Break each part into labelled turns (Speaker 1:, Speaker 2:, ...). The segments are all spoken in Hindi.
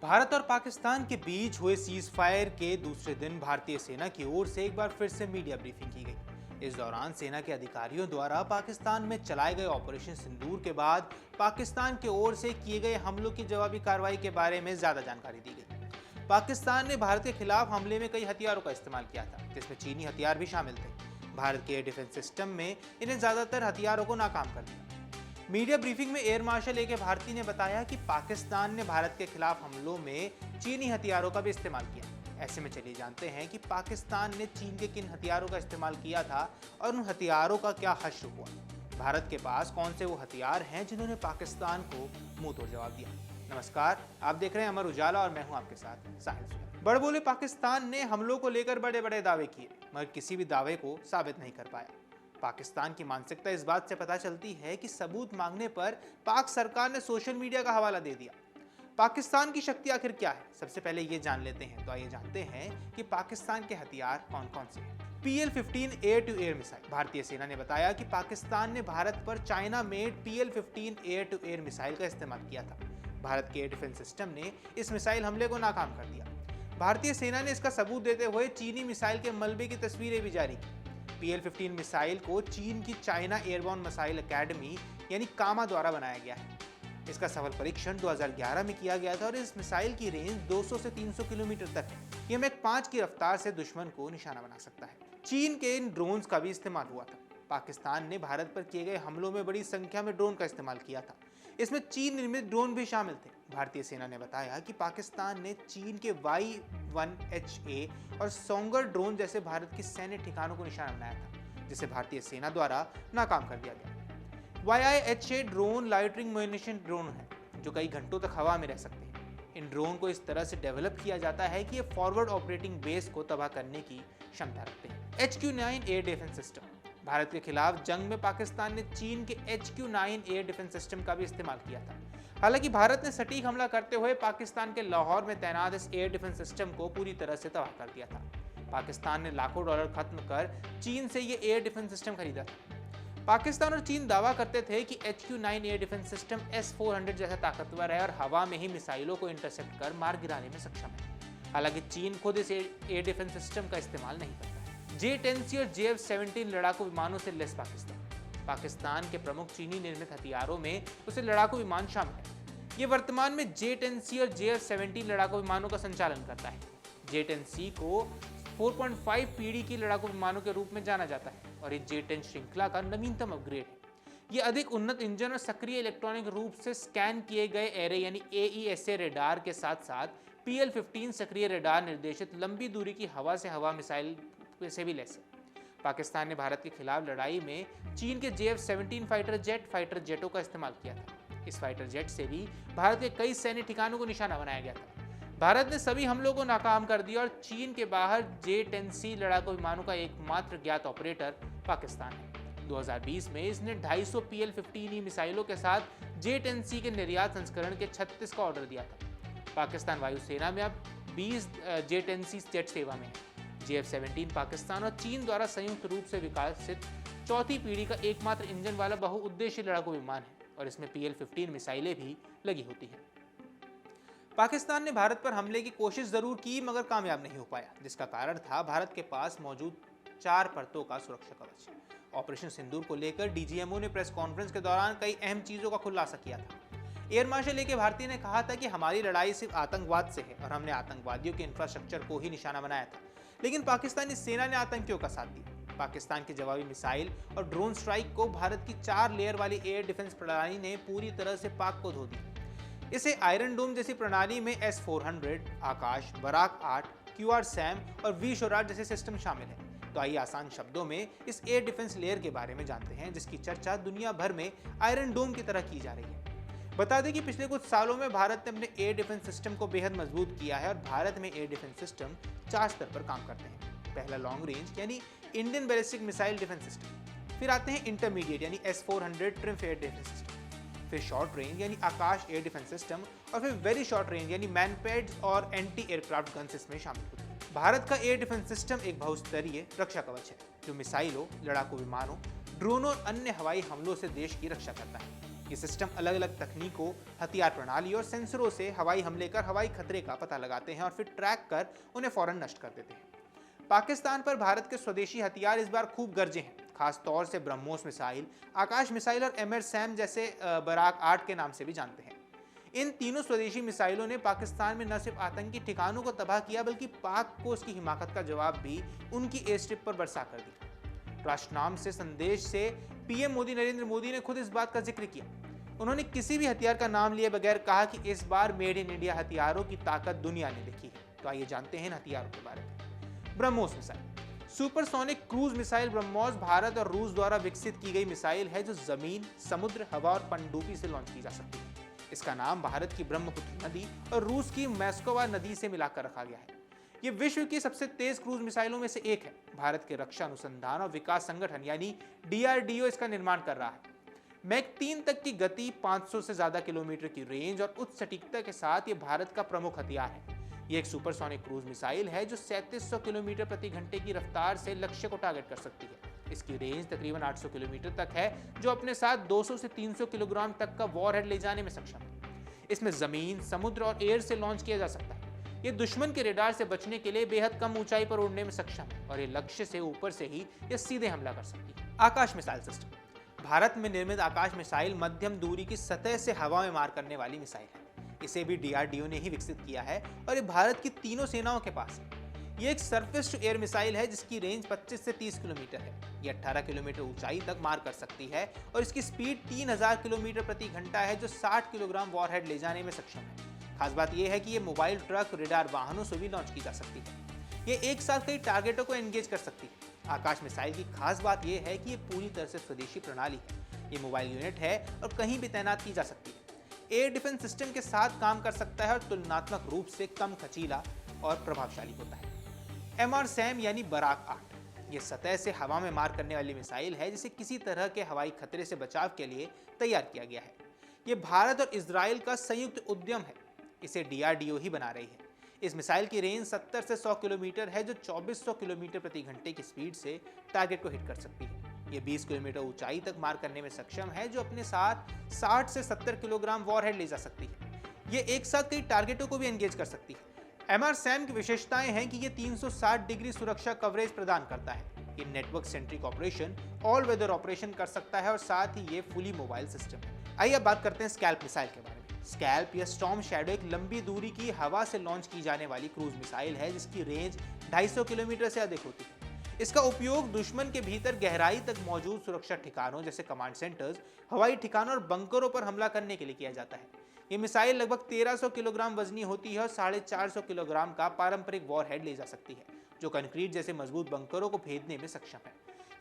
Speaker 1: भारत और पाकिस्तान के बीच हुए सीज फायर के दूसरे दिन भारतीय सेना की ओर से एक बार फिर से मीडिया ब्रीफिंग की गई। इस दौरान सेना के अधिकारियों द्वारा पाकिस्तान में चलाए गए ऑपरेशन सिंदूर के बाद पाकिस्तान की ओर से किए गए हमलों की जवाबी कार्रवाई के बारे में ज्यादा जानकारी दी गई। पाकिस्तान ने भारत के खिलाफ हमले में कई हथियारों का इस्तेमाल किया था, जिसमें चीनी हथियार भी शामिल थे। भारत के एयर डिफेंस सिस्टम में इन्हें ज्यादातर हथियारों को नाकाम कर दिया। मीडिया ब्रीफिंग में एयर मार्शल ए के भारती ने बताया कि पाकिस्तान ने भारत के खिलाफ हमलों में चीनी हथियारों का भी इस्तेमाल किया। ऐसे में चलिए जानते हैं कि पाकिस्तान ने चीन के किन हथियारों का इस्तेमाल किया था और उन हथियारों का क्या हश्र हुआ। भारत के पास कौन से वो हथियार हैं जिन्होंने पाकिस्तान को मुंह तोड़ जवाब दिया। नमस्कार, आप देख रहे हैं अमर उजाला और मैं हूं आपके साथ साहिल। बड़बोले पाकिस्तान ने हमलों को लेकर बड़े बड़े दावे किए, मगर किसी भी दावे को साबित नहीं कर पाया। पाकिस्तान की मानसिकता इस बात से पता चलती है कि सबूत मांगने पर पाक सरकार ने सोशल मीडिया का हवाला दे दिया। पाकिस्तान की शक्ति आखिर क्या है, सबसे पहले ये जान लेते हैं। तो आइए जानते हैं कि पाकिस्तान के हथियार कौन कौन से हैं। PL-15 air to air missile. भारतीय सेना ने बताया कि पाकिस्तान ने भारत पर China made PL-15 air to air missile का इस्तेमाल किया था। भारत के एयर डिफेंस सिस्टम ने इस मिसाइल हमले को नाकाम कर दिया। भारतीय सेना ने इसका सबूत देते हुए चीनी मिसाइल के मलबे की तस्वीरें भी जारी की। PL-15 मिसाइल को चीन की चाइना एयरबॉर्न मिसाइल एकेडमी यानी कामा द्वारा बनाया गया है। इसका सफल परीक्षण 2011 में किया गया था और इस मिसाइल की रेंज 200 से 300 किलोमीटर तक है। यह मैक 5 की रफ्तार से दुश्मन को निशाना बना सकता है। चीन के इन ड्रोन्स का भी इस्तेमाल हुआ था। पाकिस्तान ने भारत पर किए गए हमलों में बड़ी संख्या में ड्रोन का इस्तेमाल किया था। इसमें चीन निर्मित ड्रोन भी शामिल थे। भारतीय सेना ने बताया कि पाकिस्तान ने चीन के Y-1HA और सोंगर ड्रोन जैसे भारत के सैन्य ठिकानों को निशाना बनाया था, जिसे भारतीय सेना द्वारा नाकाम कर दिया गया। YIHA drone lightning munition drone है, जो कई घंटों तक हवा में रह सकते हैं। इन ड्रोन को इस तरह से डेवलप किया जाता है कि ये फॉरवर्ड ऑपरेटिंग बेस को तबाह करने की क्षमता रखते हैं। HQ-9 air defence system. Bharat के खिलाफ जंग में पाकिस्तान ने चीन के HQ-9 एयर डिफेंस सिस्टम का भी इस्तेमाल किया था। हालांकि भारत ने सटीक हमला करते हुए पाकिस्तान के लाहौर में तैनात इस एयर डिफेंस सिस्टम को पूरी तरह से तबाह कर दिया था। पाकिस्तान ने लाखों डॉलर खत्म कर चीन से ये एयर डिफेंस सिस्टम खरीदा था। पाकिस्तान और चीन दावा करते थे कि HQ-9 air defence system S-400 जैसा ताकतवर है और हवा में ही मिसाइलों को इंटरसेप्ट कर मार गिराने में सक्षम है। हालांकि चीन खुद इस एयर डिफेंस सिस्टम का इस्तेमाल नहीं करता है। J-10C और JF-17 लड़ाकू विमानों से लैस पाकिस्तान के प्रमुख चीनी निर्मित हथियारों में उसे लड़ाकू विमान शामिल है। ये वर्तमान में J-10C और JF-17 लड़ाकू विमानों का संचालन करता है। J-10C को 4.5 पीढ़ी की लड़ाकू विमानों के रूप में जाना जाता है और ये J-10 श्रृंखला का नवीनतम अपग्रेड है। ये अधिक उन्नत इंजन और सक्रिय इलेक्ट्रॉनिक रूप से स्कैन किए गए एरे यानी AESA रेडार के साथ साथ PL-15 सक्रिय रेडार निर्देशित लंबी दूरी की हवा से हवा मिसाइल से भी लैस है। पाकिस्तान ने भारत के खिलाफ लड़ाई में चीन के JF-17 फाइटर जेटों का इस्तेमाल किया था। इस फाइटर जेट से भी भारत के कई सैन्य ठिकानों को निशाना बनाया गया था। भारत ने सभी हमलों को नाकाम कर दिया और चीन के बाहर J-10C लड़ाकू विमानों का एकमात्र ज्ञात ऑपरेटर पाकिस्तान है। 2020 में इसने 250 PL-15E मिसाइलों के साथ J-10C के निर्यात संस्करण के 36 का ऑर्डर दिया था। पाकिस्तान वायुसेना में अब 20 J-10C जेट सेवा में है। JF-17 पाकिस्तान और चीन द्वारा संयुक्त रूप से विकसित चौथी पीढ़ी का एकमात्र इंजन वाला बहुउद्देशीय लड़ाकू विमान है और इसमें PL-15 मिसाइलें भी लगी होती हैं। पाकिस्तान ने भारत पर हमले की कोशिश जरूर की, मगर कामयाब नहीं हो पाया, जिसका कारण था भारत के पास मौजूद 4 परतों का सुरक्षा कवच। ऑपरेशन सिंदूर को लेकर DGMO ने प्रेस कॉन्फ्रेंस के दौरान कई अहम चीजों का खुलासा किया था। एयर मार्शल ए के भारती ने कहा था कि हमारी लड़ाई सिर्फ आतंकवाद से है और हमने आतंकवादियों के इंफ्रास्ट्रक्चर को ही निशाना बनाया था, लेकिन पाकिस्तानी सेना ने आतंकियों का साथ दिया। पाकिस्तान की जवाबी मिसाइल और ड्रोन स्ट्राइक को भारत की 4 लेयर वाली एयर डिफेंस प्रणाली ने पूरी तरह से पाक को धो दिया। इसे आयरन डोम जैसी प्रणाली में S-400, आकाश, बराक 8, QR-SAM और V-SHORAD जैसे सिस्टम शामिल है। तो आइए आसान शब्दों में इस एयर डिफेंस लेयर के बारे में जानते हैं, जिसकी चर्चा दुनिया भर में आयरन डोम की तरह की जा रही है। बता दें कि पिछले कुछ सालों में भारत ने अपने एयर डिफेंस सिस्टम को बेहद मजबूत किया है और भारत में एयर डिफेंस सिस्टम 4 स्तर पर काम करते हैं। पहला लॉन्ग रेंज यानी Indian ballistic missile defence system, फिर आते हैं इंटरमीडिएट यानी S-400 triumph air defence system, फिर शॉर्ट रेंज यानी आकाश एयर डिफेंस सिस्टम और फिर वेरी शॉर्ट रेंज यानी मैनपैड्स और एंटी एयरक्राफ्ट गन्स इसमें शामिल होते हैं। भारत का एयर डिफेंस सिस्टम एक बहुस्तरीय रक्षा कवच है, जो मिसाइलों, लड़ाकू विमानों, ड्रोनों और अन्य हवाई हमलों से देश की रक्षा करता है। ये सिस्टम अलग अलग तकनीकों, हथियार प्रणाली और सेंसरों से हवाई हमले कर हवाई खतरे का पता लगाते हैं और फिर ट्रैक कर उन्हें फौरन नष्ट कर देते हैं। पाकिस्तान पर भारत के स्वदेशी हथियार इस बार खूब गरजे हैं, खास तौर से ब्रह्मोस मिसाइल, आकाश मिसाइल और एमर सैम जैसे बराक 8 के नाम से भी जानते हैं। इन तीनों स्वदेशी मिसाइलों ने पाकिस्तान में न सिर्फ आतंकी ठिकानों को तबाह किया बल्कि पाक को उसकी हिमाकत का जवाब भी उनकी एयर स्ट्रिप पर बरसा कर दिया। राष्ट्रनाम से संदेश से पीएम मोदी नरेंद्र मोदी ने खुद इस बात का जिक्र किया। उन्होंने किसी भी हथियार का नाम लिए बगैर कहा कि इस बार मेड इन इंडिया हथियारों की ताकत दुनिया ने देखी है। तो आइए जानते हैं इन हथियारों के बारे में। BrahMos missile supersonic cruise missile BrahMos Bharat और रूस द्वारा विकसित की गई मिसाइल है जो जमीन, समुद्र, हवा और पनडुब्बी से लॉन्च की जा सकती है। इसका नाम भारत की ब्रह्मपुत्र नदी और रूस की मैस्कोवा नदी से मिलाकर रखा गया है। ये विश्व की सबसे तेज क्रूज मिसाइलों में से एक है। भारत के रक्षा अनुसंधान और विकास संगठन यानी डीआरडीओ इसका निर्माण कर रहा है। मैक 3 तक की गति, 500 से ज्यादा किलोमीटर की रेंज और उच्च सटीकता के साथ ये भारत का प्रमुख हथियार है। ये एक सुपरसोनिक क्रूज मिसाइल है जो 3700 किलोमीटर प्रति घंटे की रफ्तार से लक्ष्य को टारगेट कर सकती है। इसकी रेंज तकरीबन 800 किलोमीटर तक है, जो अपने साथ 200 से 300 किलोग्राम तक का वॉरहेड ले जाने में सक्षम है। इसमें जमीन, समुद्र और एयर से लॉन्च किया जा सकता है। ये दुश्मन के रेडार से बचने के लिए बेहद कम ऊंचाई पर उड़ने में सक्षम है और ये लक्ष्य से ऊपर से ही या सीधे हमला कर सकती है। आकाश मिसाइल सिस्टम भारत में निर्मित आकाश मिसाइल मध्यम दूरी की सतह से हवा में मार करने वाली मिसाइल है। इसे भी डीआरडीओ ने ही विकसित किया है और ये भारत की तीनों सेनाओं के पास है। ये एक सरफेस टू एयर मिसाइल है जिसकी रेंज 25 से 30 किलोमीटर है। ये 18 किलोमीटर ऊंचाई तक मार कर सकती है और इसकी स्पीड 3000 किलोमीटर प्रति घंटा है जो 60 किलोग्राम वॉरहेड ले जाने में सक्षम है। खास बात यह है कि ये मोबाइल, ट्रक, रेडार वाहनों से भी लॉन्च की जा सकती है। ये एक साथ कई टारगेटों को एंगेज कर सकती है। आकाश मिसाइल की खास बात यह है कि ये पूरी तरह से स्वदेशी प्रणाली है। ये मोबाइल यूनिट है और कहीं भी तैनात की जा सकती है। एयर डिफेंस सिस्टम के साथ काम कर सकता है और तुलनात्मक रूप से कम खर्चीला और प्रभावशाली होता है। एमआर सैम यानी बराक 8 ये सतह से हवा में मार करने वाली मिसाइल है जिसे किसी तरह के हवाई खतरे से बचाव के लिए तैयार किया गया है। ये भारत और इजराइल का संयुक्त उद्यम है। इसे डीआरडीओ ही बना रही है। इस मिसाइल की रेंज 70 से 100 किलोमीटर है जो 2400 किलोमीटर प्रति घंटे की स्पीड से टारगेट को हिट कर सकती है। ये 20 किलोमीटर ऊंचाई तक मार करने में सक्षम है जो अपने साथ 60 से 70 किलोग्राम वॉरहेड ले जा सकती है। ये एक साथ कई टारगेटों को भी एंगेज कर सकती है। एमआर सैम की विशेषताएं हैं कि ये 360 डिग्री सुरक्षा कवरेज प्रदान करता है। ये network centric operation, all weather operation कर सकता है और साथ ही ये फुली मोबाइल सिस्टम है। आइए अब बात करते हैं स्कैल्प मिसाइल के बारे में। स्कैल्प या स्टॉर्म शैडो एक लंबी दूरी की हवा से लॉन्च की जाने वाली क्रूज मिसाइल है जिसकी रेंज 250 किलोमीटर से अधिक होती है। इसका उपयोग दुश्मन के भीतर गहराई तक मौजूद सुरक्षा ठिकानों जैसे कमांड सेंटर्स, हवाई ठिकानों और बंकरों पर हमला करने के लिए किया जाता है। ये मिसाइल लगभग 1300 किलोग्राम वजनी होती है और 450 किलोग्राम का पारंपरिक वॉरहेड ले जा सकती है जो कंक्रीट जैसे मजबूत बंकरों को भेदने में सक्षम है।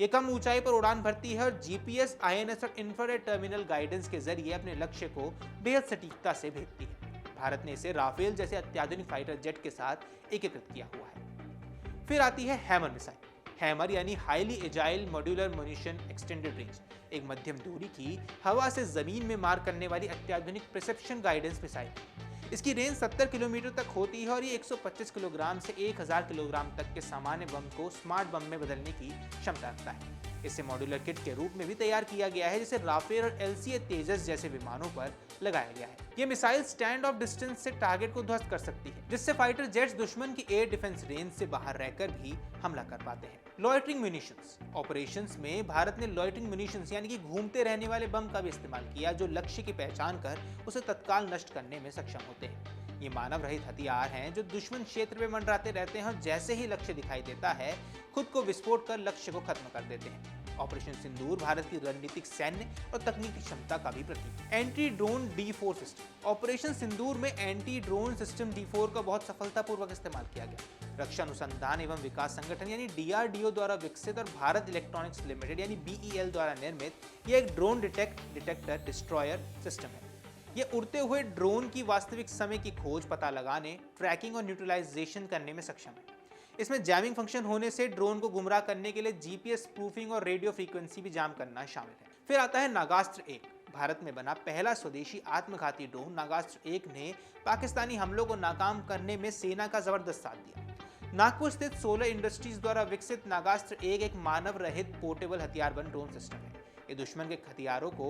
Speaker 1: ये कम ऊंचाई पर उड़ान भरती है और जीपीएस, आईएनएस और इंफ्रारेड टर्मिनल गाइडेंस के जरिए अपने लक्ष्य को बेहद सटीकता से भेजती है। भारत ने इसे राफेल जैसे अत्याधुनिक फाइटर जेट के साथ एकीकृत किया हुआ है। फिर आती है हैमर मिसाइल। हैमर यानी highly agile modular munition extended range, एक मध्यम दूरी की हवा से जमीन में मार करने वाली अत्याधुनिक प्रिसेप्शन गाइडेंस मिसाइल। इसकी रेंज 70 किलोमीटर तक होती है और ये 125 किलोग्राम से 1000 किलोग्राम तक के सामान्य बम को स्मार्ट बम में बदलने की क्षमता रखता है। इसे मॉड्यूलर किट के रूप में भी तैयार किया गया है जिसे राफेल और एलसीए तेजस जैसे विमानों पर लगाया गया है। ये मिसाइल स्टैंड ऑफ डिस्टेंस से टारगेट को ध्वस्त कर सकती है जिससे फाइटर जेट्स दुश्मन की एयर डिफेंस रेंज से बाहर रहकर भी हमला कर पाते हैं। लॉयटरिंग म्यूनिशंस ऑपरेशंस में भारत ने लॉयटरिंग म्यूनिशंस यानी कि घूमते रहने वाले बम का भी इस्तेमाल किया जो लक्ष्य की पहचान कर उसे तत्काल नष्ट करने में सक्षम होते हैं। ये मानव रहित हथियार हैं जो दुश्मन क्षेत्र में मंडराते रहते हैं और जैसे ही लक्ष्य दिखाई देता है खुद को विस्फोट कर लक्ष्य को खत्म कर देते हैं। ऑपरेशन सिंदूर भारत की रणनीतिक, सैन्य और तकनीकी क्षमता का भी प्रतीक है। Anti drone D4 system operation Sindoor में एंटी ड्रोन सिस्टम D4 का बहुत सफलतापूर्वक इस्तेमाल किया गया। रक्षा अनुसंधान एवं विकास संगठन यानी डीआरडीओ द्वारा विकसित और भारत इलेक्ट्रॉनिक्स लिमिटेड यानी बीईएल द्वारा निर्मित यह एक ड्रोन डिटेक्टर डिस्ट्रॉयर सिस्टम है। ये उड़ते हुए ड्रोन की वास्तविक समय की खोज, पता लगाने, ट्रैकिंग और न्यूट्रलाइजेशन करने में सक्षम है। इसमें जैमिंग फंक्शन होने से ड्रोन को गुमराह करने के लिए जीपीएस स्पूफिंग और रेडियो फ्रीक्वेंसी भी जाम करना शामिल है। फिर आता है नागास्त्र 1। भारत में बना पहला स्वदेशी आत्मघाती ड्रोन नागास्त्र 1 ने पाकिस्तानी हमलों को नाकाम करने में सेना का जबरदस्त साथ दिया। नागपुर स्थित सोलर इंडस्ट्रीज द्वारा विकसित नागास्त्र 1 एक मानव रहित पोर्टेबल हथियारबंद ड्रोन सिस्टम है। ये दुश्मन के हथियारों को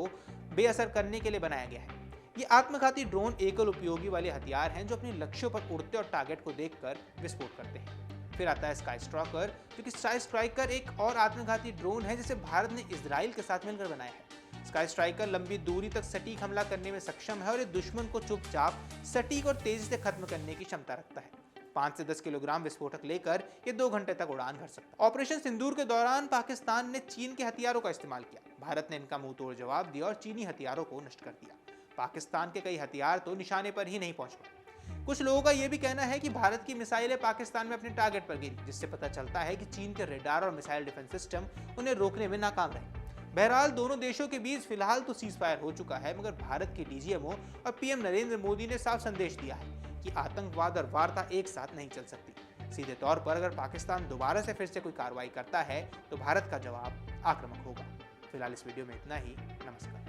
Speaker 1: बेअसर करने के लिए बनाया गया है। ये आत्मघाती ड्रोन एकल उपयोगी वाले हथियार हैं जो अपने लक्ष्यों पर उड़ते और टारगेट को देखकर विस्फोट करते हैं। फिर आता है स्काई स्ट्राइकर, जो कि स्काई स्ट्राइकर एक और आत्मघाती ड्रोन है जिसे भारत ने इजराइल के साथ मिलकर बनाया है। स्काई स्ट्राइकर लंबी दूरी तक सटीक हमला करने में सक्षम है और ये दुश्मन को चुपचाप सटीक और तेजी से खत्म करने की क्षमता रखता है। 5 से 10 किलोग्राम विस्फोटक लेकर ये 2 घंटे तक उड़ान भर सकता है। ऑपरेशन सिंदूर के दौरान पाकिस्तान ने चीन के हथियारों का इस्तेमाल किया। भारत ने इनका मुंह तोड़ जवाब दिया और चीनी हथियारों को नष्ट कर दिया। पाकिस्तान के कई हथियार तो निशाने पर ही नहीं पहुंच पाए। कुछ लोगों का यह भी कहना है कि भारत की मिसाइलें पाकिस्तान में अपने टारगेट पर गिरी, जिससे पता चलता है कि चीन के रेडार और मिसाइल डिफेंस सिस्टम उन्हें रोकने में नाकाम रहे। बहरहाल दोनों देशों के बीच फिलहाल तो सीज फायर हो चुका है, मगर भारत के डीजीएमओ और पीएम नरेंद्र मोदी ने साफ संदेश दिया है कि आतंकवाद और वार्ता एक साथ नहीं चल सकती। सीधे तौर पर अगर पाकिस्तान दोबारा से फिर से कोई कार्रवाई करता है तो भारत का जवाब आक्रामक होगा। फिलहाल इस वीडियो में इतना ही। नमस्कार।